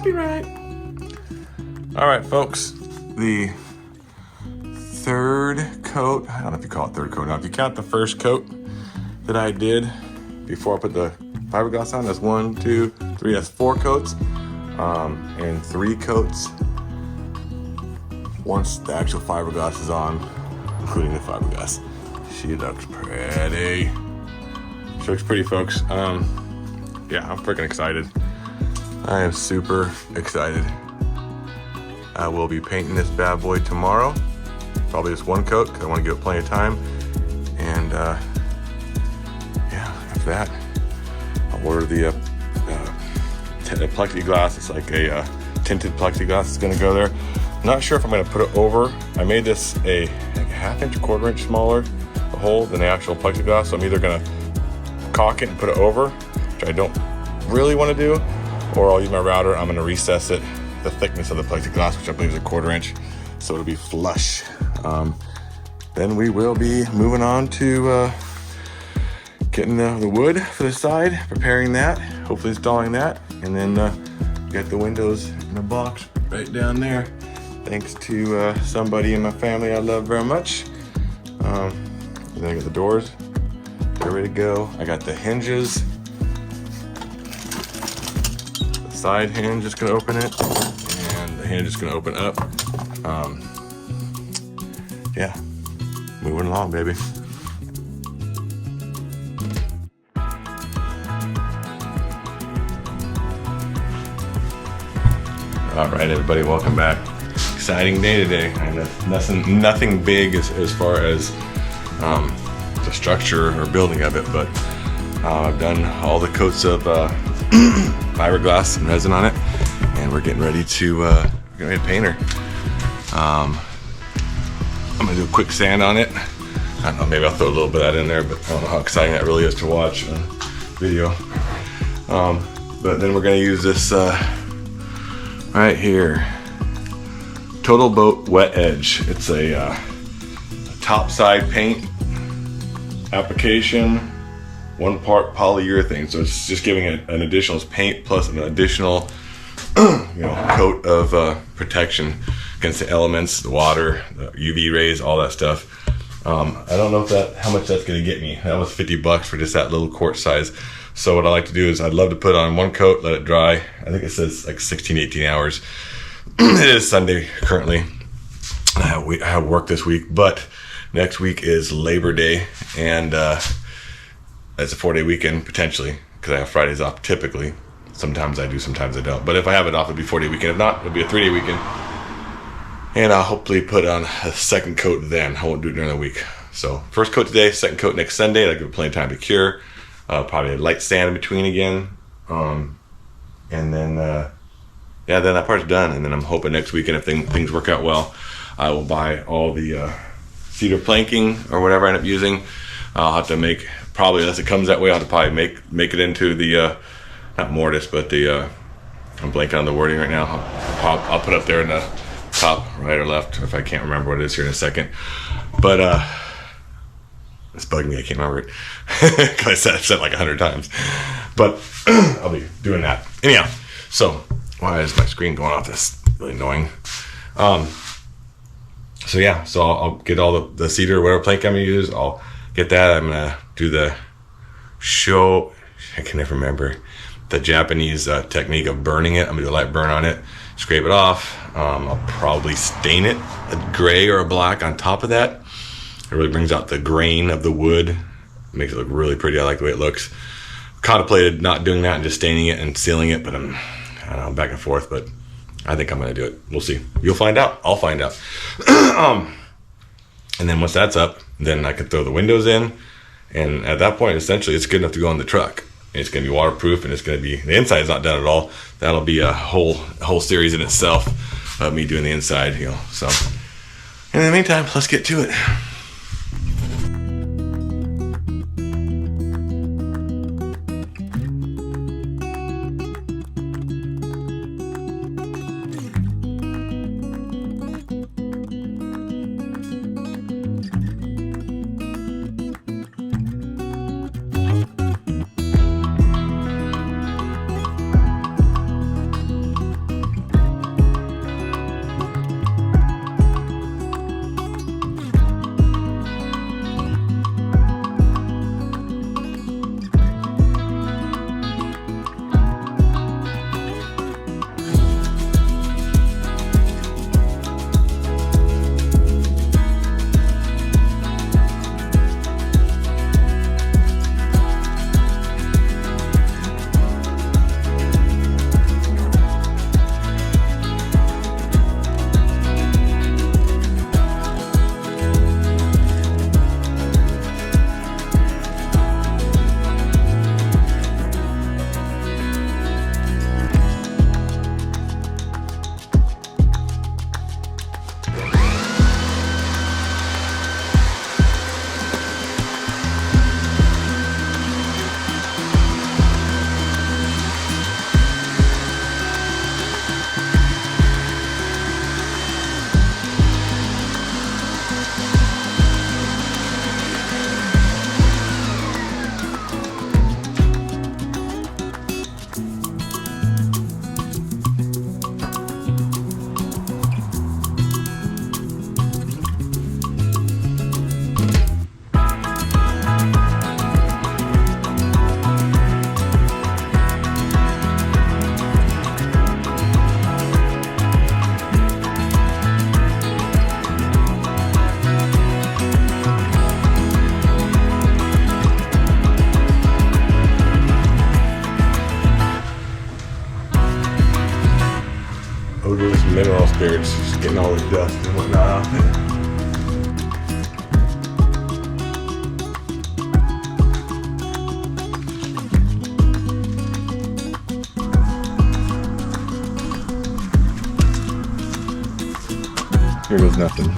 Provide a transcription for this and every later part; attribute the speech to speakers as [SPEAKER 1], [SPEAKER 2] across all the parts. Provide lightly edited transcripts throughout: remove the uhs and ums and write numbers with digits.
[SPEAKER 1] Copyright. All right, folks. The third coat, I don't know if you call it third coat now. If you count the first coat that I did before I put the fiberglass on, that's 1, 2, 3, that's 4 coats. And 3 coats once the actual fiberglass is on, including the fiberglass. She looks pretty. She looks pretty, folks. Yeah, I'm freaking excited. I am super excited. I will be painting this bad boy tomorrow. Probably just 1 coat because I want to give it plenty of time. And yeah, after that, I'll order the plexiglass. It's like a tinted plexiglass that's going to go there. I'm not sure if I'm going to put it over. I made this a half inch, quarter inch smaller the hole than the actual plexiglass. So I'm either going to caulk it and put it over, which I don't really want to do, or I'll use my router. I'm going to recess it, the thickness of the plexiglass, which I believe is a quarter inch, so it'll be flush. Then we will be moving on to getting the wood for the side, preparing that, hopefully installing that, and then get the windows in a box right down there. Thanks to somebody in my family I love very much. And then I got the doors, they're ready to go. I got the hinges. The side hinge is gonna open it, and the hinge is gonna open up. Yeah, moving along, baby. All right, everybody, welcome back. Exciting day today. I know nothing big as far as the structure or building of it, but I've done all the coats of fiberglass and resin on it, and we're getting ready to paint her. I'm gonna do a quick sand on it. I don't know, maybe I'll throw a little bit of that in there, but I don't know how exciting that really is to watch on video. But then we're gonna use this right here, Total Boat Wet Edge. It's a top side paint application, 1 part polyurethane. So it's just giving it an additional paint plus an additional coat of protection against the elements, the water, the UV rays, all that stuff. I don't know how much that's gonna get me. That was $50 for just that little quart size. So what I like to do is I'd love to put on 1 coat, let it dry. I think it says like 16, 18 hours. It is Sunday currently. I have work this week, but next week is Labor Day, and it's a 4-day weekend potentially, because I have Fridays off typically. Sometimes I do, sometimes I don't. But if I have it off, it'll be a 4-day weekend. If not, it'll be a 3-day weekend. And I'll hopefully put on a 2nd coat then. I won't do it during the week. So 1st coat today, 2nd coat next Sunday. That'll give it plenty of time to cure. Probably a light sand in between again. And then, then that part's done. And then I'm hoping next weekend, if things work out well, I will buy all the cedar planking or whatever I end up using. I'll have to make, probably unless it comes that way, I'll have to probably make it into the, not mortise, but the, I'm blanking on the wording right now. I'll put up there in the top right or left, if I can't remember what it is here in a second. But it's bugging me, I can't remember it because I've said it like 100 times, but I'll be doing that anyhow. So why is my screen going off? That's really annoying. So yeah, so I'll get all the cedar or whatever plank I'm gonna use. I'll get that. I'm gonna do the I can never remember the Japanese technique of burning it. I'm gonna do a light burn on it, scrape it off. I'll probably stain it a gray or a black on top of that. It really brings out the grain of the wood, makes it look really pretty. I like the way it looks. Contemplated not doing that and just staining it and sealing it, but I'm back and forth, but I think I'm gonna do it. We'll see. You'll find out. I'll find out. And then once that's up, then I can throw the windows in, and at that point, essentially, it's good enough to go in the truck. It's gonna be waterproof, and it's gonna be, the inside's not done at all. That'll be a whole series in itself of me doing the inside, so. In the meantime, let's get to it. there, it's just getting all the dust and whatnot off it. Here goes nothing.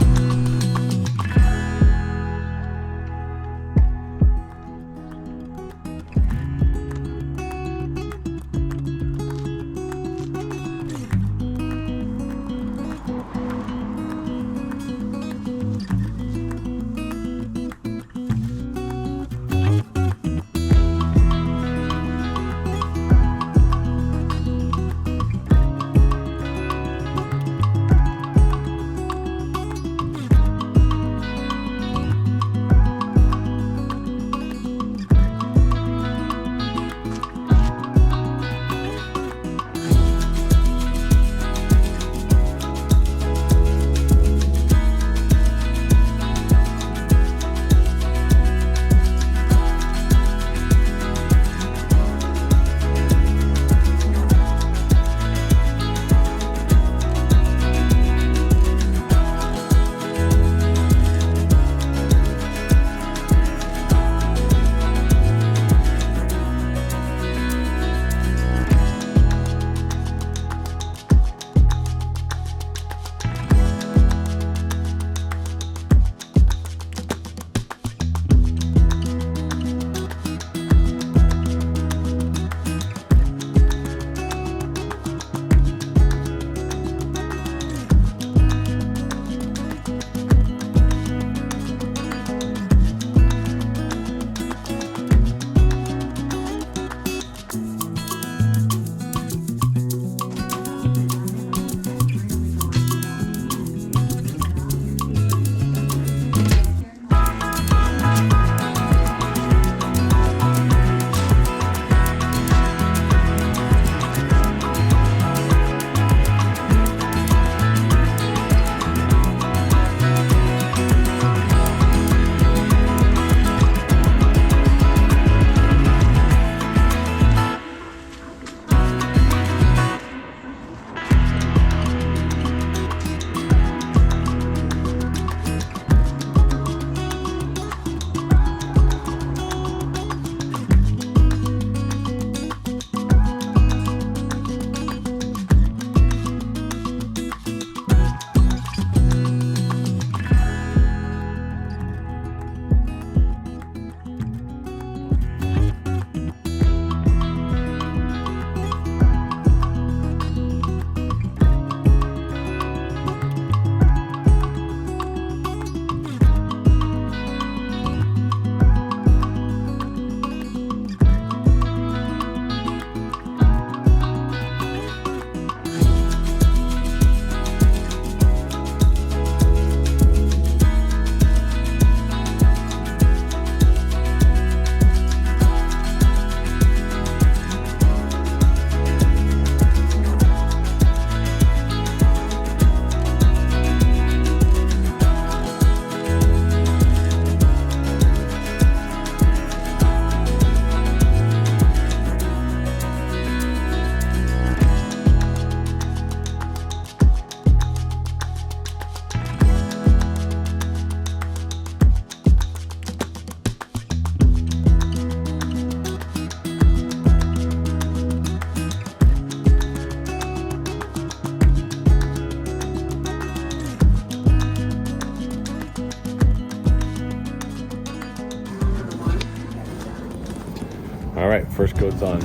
[SPEAKER 1] All right, first coat's on.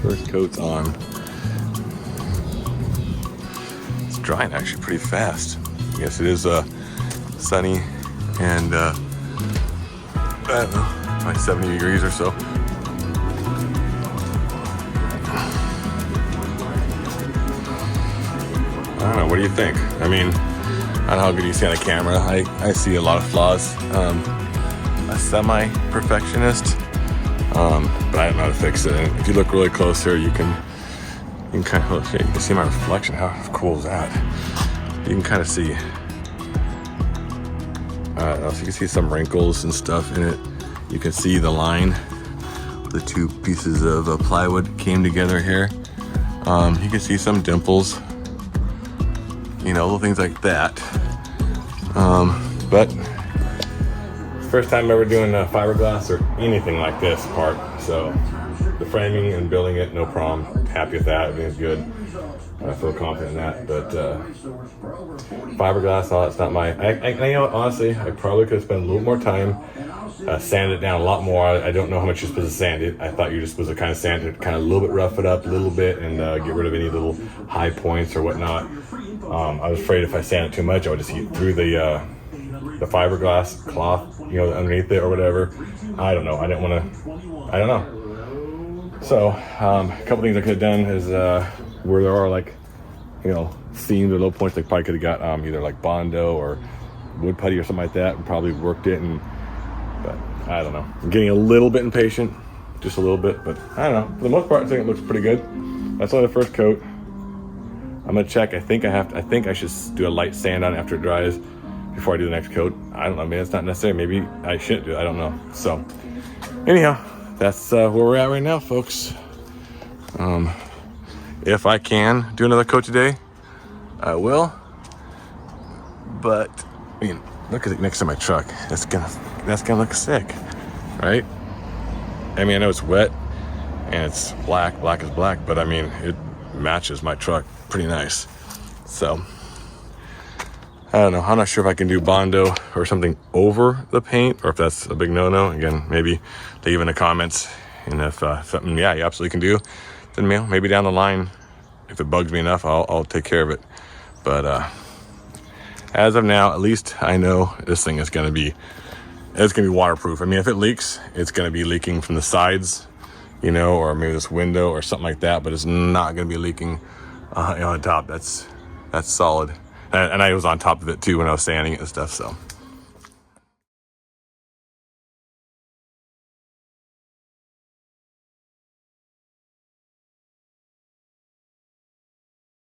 [SPEAKER 1] First coat's on. It's drying actually pretty fast. Yes, it is sunny and I don't know, like 70 degrees or so. I don't know, what do you think? I mean, I don't know how good you see on the camera. I see a lot of flaws. A semi-perfectionist, but I don't know how to fix it. And if you look really close here, you can kind of, you can see my reflection. How cool is that? You can kind of see, I don't know, so you can see some wrinkles and stuff in it. You can see the line, the two pieces of plywood came together here. You can see some dimples. you know, little things like that. But first time ever doing fiberglass or anything like this part. So the framing and building it, no problem. Happy with that. Everything's good. I feel confident in that. But fiberglass, that's not my. You know, honestly, I probably could have spent a little more time. Sand it down a lot more. I don't know how much you're supposed to sand it. I thought you're just supposed to kind of sand it, kind of a little bit rough it up a little bit, and get rid of any little high points or whatnot. I was afraid if I sand it too much, I would just eat through the fiberglass cloth, you know, underneath it or whatever. I don't know. I didn't want to. I don't know. So a couple things I could have done is where there are like, you know, seams or low points, they probably could have got either like Bondo or wood putty or something like that, and probably worked it. But I don't know. I'm getting a little bit impatient, just a little bit. But I don't know. For the most part, I think it looks pretty good. That's only the first coat. I'm gonna check. I think I should do a light sand on it after it dries before I do the next coat. I don't know. Maybe it's not necessary. Maybe I shouldn't do it. I don't know. So anyhow, that's where we're at right now, folks. If I can do another coat today, I will. But I mean, look at it next to my truck. That's gonna look sick, right? I mean, I know it's wet and it's black is black, but I mean, it matches my truck pretty nice. So I don't know. I'm not sure if I can do Bondo or something over the paint, or if that's a big no-no. Again, maybe leave in the comments, and if something, yeah, you absolutely can do, then maybe down the line, if it bugs me enough, I'll take care of it. But as of now, at least I know this thing is gonna be waterproof. I mean, if it leaks, it's gonna be leaking from the sides, you know, or maybe this window or something like that. But it's not gonna be leaking on top. That's solid. And I was on top of it too when I was sanding it and stuff. So